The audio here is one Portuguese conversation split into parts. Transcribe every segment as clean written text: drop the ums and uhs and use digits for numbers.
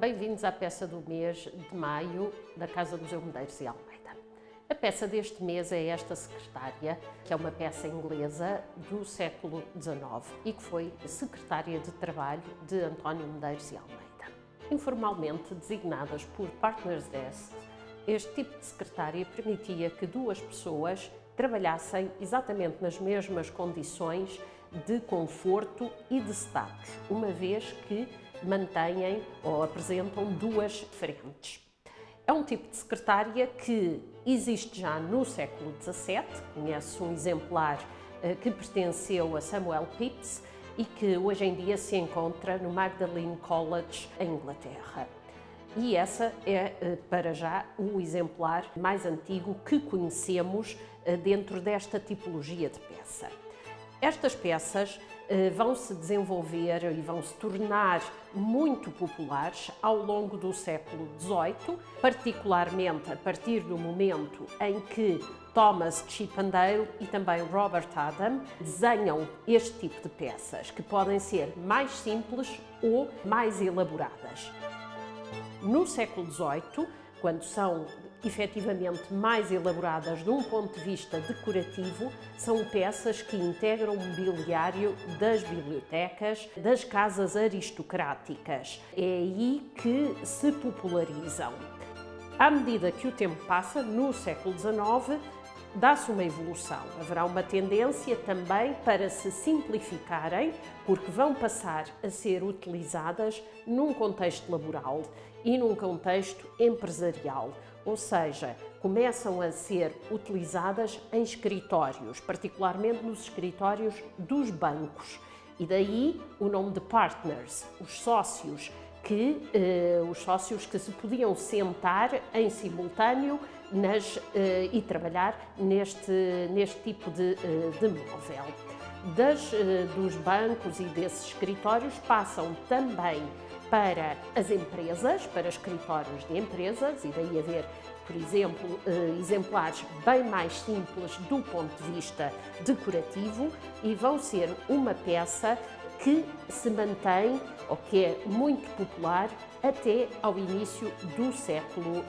Bem-vindos à peça do mês de maio da Casa Museu Medeiros e Almeida. A peça deste mês é esta secretária, que é uma peça inglesa do século XIX e que foi secretária de trabalho de António Medeiros e Almeida. Informalmente designadas por Partners Desk, este tipo de secretária permitia que duas pessoas trabalhassem exatamente nas mesmas condições de conforto e de status, uma vez que mantêm ou apresentam duas frentes. É um tipo de secretária que existe já no século XVII, conhece um exemplar que pertenceu a Samuel Pepys e que hoje em dia se encontra no Magdalen College, em Inglaterra. E essa é, para já, o exemplar mais antigo que conhecemos dentro desta tipologia de peça. Estas peças vão se desenvolver e vão se tornar muito populares ao longo do século XVIII, particularmente a partir do momento em que Thomas Chippendale e também Robert Adam desenham este tipo de peças, que podem ser mais simples ou mais elaboradas. No século XVIII, quando são efetivamente mais elaboradas de um ponto de vista decorativo, são peças que integram o mobiliário das bibliotecas, das casas aristocráticas. É aí que se popularizam. À medida que o tempo passa, no século XIX, dá-se uma evolução. Haverá uma tendência também para se simplificarem, porque vão passar a ser utilizadas num contexto laboral e num contexto empresarial, ou seja, começam a ser utilizadas em escritórios, particularmente nos escritórios dos bancos. E daí o nome de partners, os sócios que se podiam sentar em simultâneo e trabalhar neste tipo de móvel. Dos bancos e desses escritórios passam também para as empresas, para escritórios de empresas, e daí haver, por exemplo, exemplares bem mais simples do ponto de vista decorativo, e vão ser uma peça que se mantém, ou que é muito popular, até ao início do século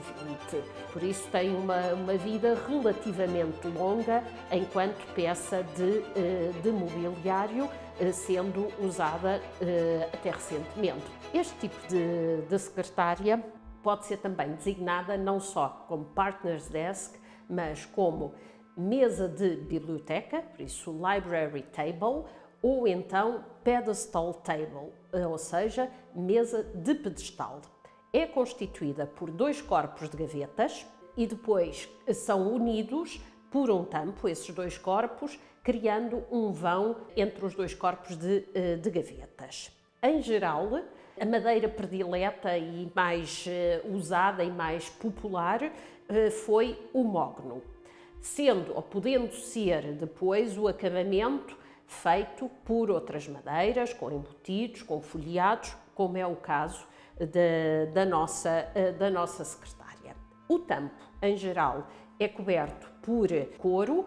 XX. Por isso tem uma vida relativamente longa enquanto peça de mobiliário, sendo usada até recentemente. Este tipo de secretária pode ser também designada não só como Partners Desk, mas como mesa de biblioteca, por isso Library Table, ou então Pedestal Table, ou seja, mesa de pedestal. É constituída por dois corpos de gavetas e depois são unidos por um tampo, esses dois corpos, criando um vão entre os dois corpos de gavetas. Em geral, a madeira predileta e mais usada e mais popular foi o mogno, sendo ou podendo ser depois o acabamento feito por outras madeiras, com embutidos, com folheados, como é o caso da nossa secretária. O tampo, em geral, é coberto por couro,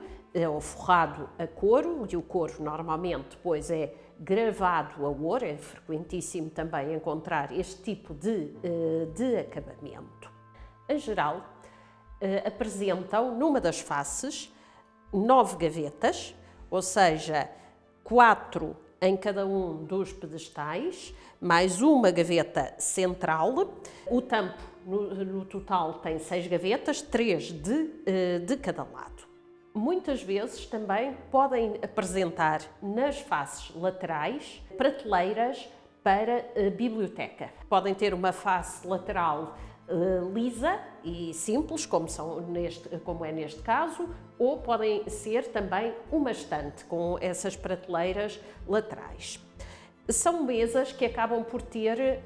ou forrado a couro, e o couro normalmente depois é gravado a ouro, é frequentíssimo também encontrar este tipo de acabamento. Em geral, apresentam numa das faces 9 gavetas, ou seja, 4 em cada um dos pedestais, mais uma gaveta central. O tampo, no total, tem 6 gavetas, 3 de cada lado. Muitas vezes também podem apresentar nas faces laterais prateleiras para a biblioteca. Podem ter uma face lateral lisa e simples, como é neste caso, ou podem ser também uma estante com essas prateleiras laterais. São mesas que acabam por ter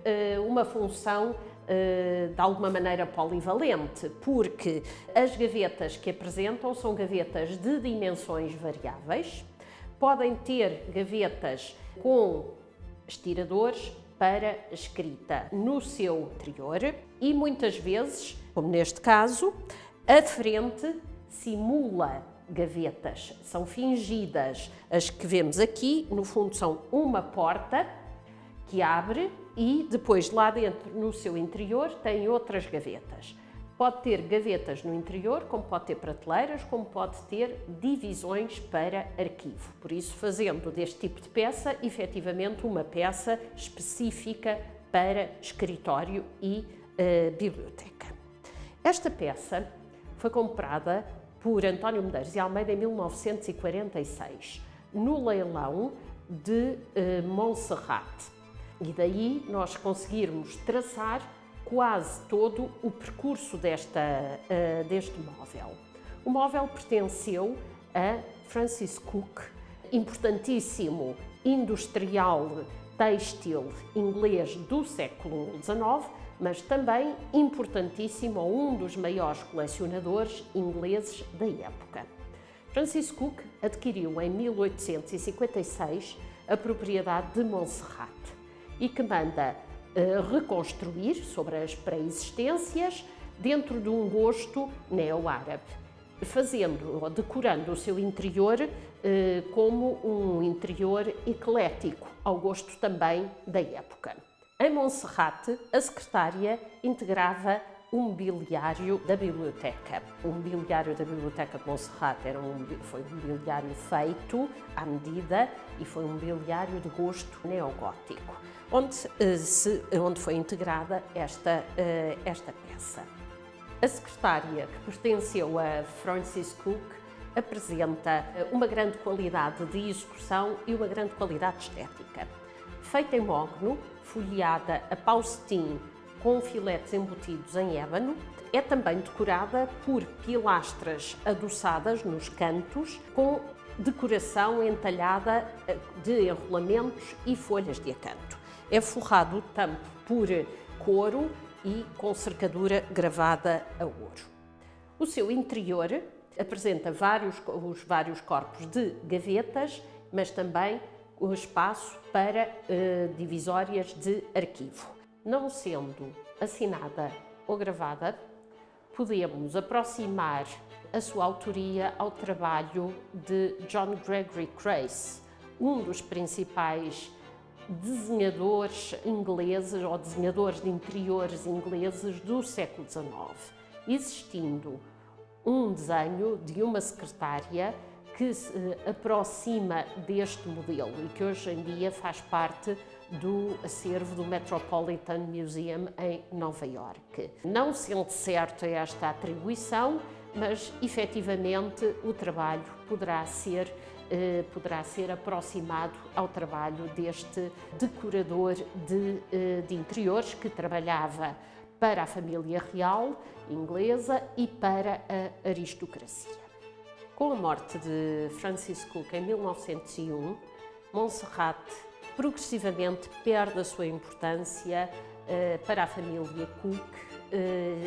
uma função de alguma maneira polivalente, porque as gavetas que apresentam são gavetas de dimensões variáveis, podem ter gavetas com estiradores para escrita no seu interior e muitas vezes, como neste caso, a frente simula gavetas, são fingidas. As que vemos aqui, no fundo, são uma porta que abre e depois lá dentro, no seu interior, tem outras gavetas. Pode ter gavetas no interior, como pode ter prateleiras, como pode ter divisões para arquivo. Por isso, fazendo deste tipo de peça, efetivamente, uma peça específica para escritório e biblioteca. Esta peça foi comprada por António Medeiros e Almeida em 1946, no leilão de Monserrate. E daí nós conseguirmos traçar quase todo o percurso deste móvel. O móvel pertenceu a Francis Cook, importantíssimo industrial têxtil inglês do século XIX, mas também importantíssimo a um dos maiores colecionadores ingleses da época. Francis Cook adquiriu em 1856 a propriedade de Monserrate e que manda reconstruir sobre as pré-existências dentro de um gosto neo-árabe, fazendo ou decorando o seu interior como um interior eclético, ao gosto também da época. Em Monserrate, a secretária integrava o mobiliário da biblioteca. O mobiliário da biblioteca de Monserrate foi um mobiliário feito à medida e foi um mobiliário de gosto neogótico, onde foi integrada esta peça. A secretária, que pertenceu a Francis Cook, apresenta uma grande qualidade de execução e uma grande qualidade estética. Feita em mogno, folheada a pau cetim com filetes embutidos em ébano, é também decorada por pilastras adoçadas nos cantos, com decoração entalhada de enrolamentos e folhas de acanto. É forrado o tampo por couro e com cercadura gravada a ouro. O seu interior apresenta os vários corpos de gavetas, mas também o espaço para divisórias de arquivo. Não sendo assinada ou gravada, podemos aproximar a sua autoria ao trabalho de John Gregory Crace, um dos principais desenhadores ingleses ou desenhadores de interiores ingleses do século XIX, existindo um desenho de uma secretária que se aproxima deste modelo e que hoje em dia faz parte do acervo do Metropolitan Museum em Nova Iorque. Não sendo certa esta atribuição, mas efetivamente o trabalho poderá ser aproximado ao trabalho deste decorador de interiores que trabalhava para a família real inglesa e para a aristocracia. Com a morte de Francis Cook em 1901, Monserrate progressivamente perde a sua importância para a família Cook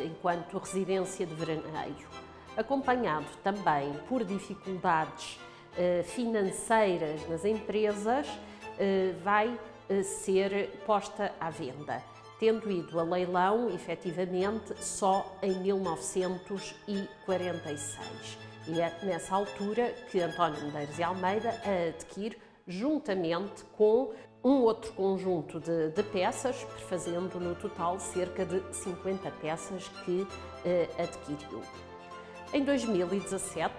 enquanto residência de veraneio, acompanhado também por dificuldades financeiras nas empresas, vai ser posta à venda, tendo ido a leilão, efetivamente, só em 1946. E é nessa altura que António Medeiros e Almeida a adquire, juntamente com um outro conjunto de peças, fazendo no total cerca de 50 peças que adquiriu. Em 2017,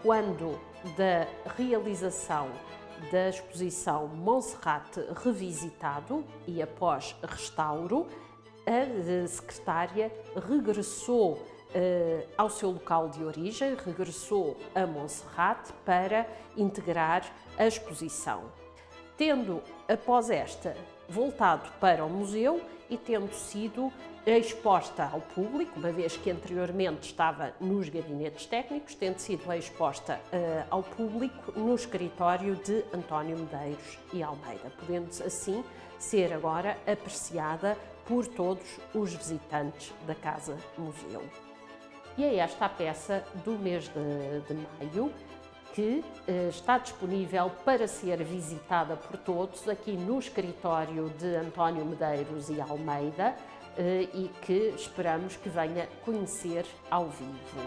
quando da realização da exposição Monserrate Revisitado e após restauro, a secretária regressou ao seu local de origem, regressou a Monserrate para integrar a exposição, tendo, após esta, voltado para o museu e tendo sido exposta ao público, uma vez que anteriormente estava nos gabinetes técnicos, tendo sido exposta ao público no escritório de António Medeiros e Almeida, podendo assim ser agora apreciada por todos os visitantes da Casa Museu. E é esta a peça do mês de maio, que está disponível para ser visitada por todos aqui no escritório de António Medeiros e Almeida e que esperamos que venha conhecer ao vivo.